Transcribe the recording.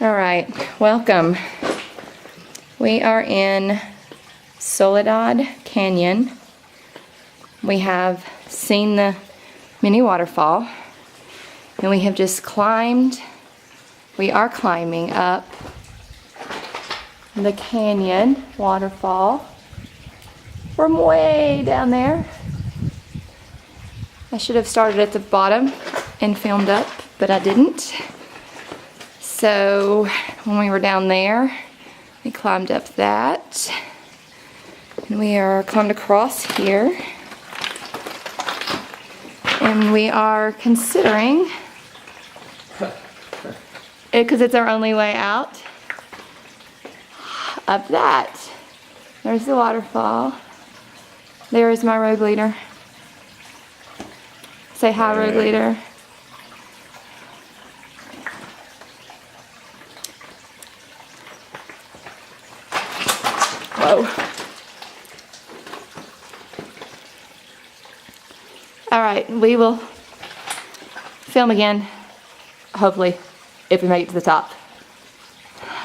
All right, welcome. We are in Soledad Canyon. We have seen the mini waterfall, and we have just climbed. We are climbing up the canyon waterfall from way down there. I should have started at the bottom and filmed up, but I didn't. So when we were down there, we climbed up that, and we are climbed across here, and we are considering it because it's our only way out up that. There's the waterfall. There is my road leader. Say hi, road leader. Whoa. All right, we will film again, hopefully, if we make it to the top.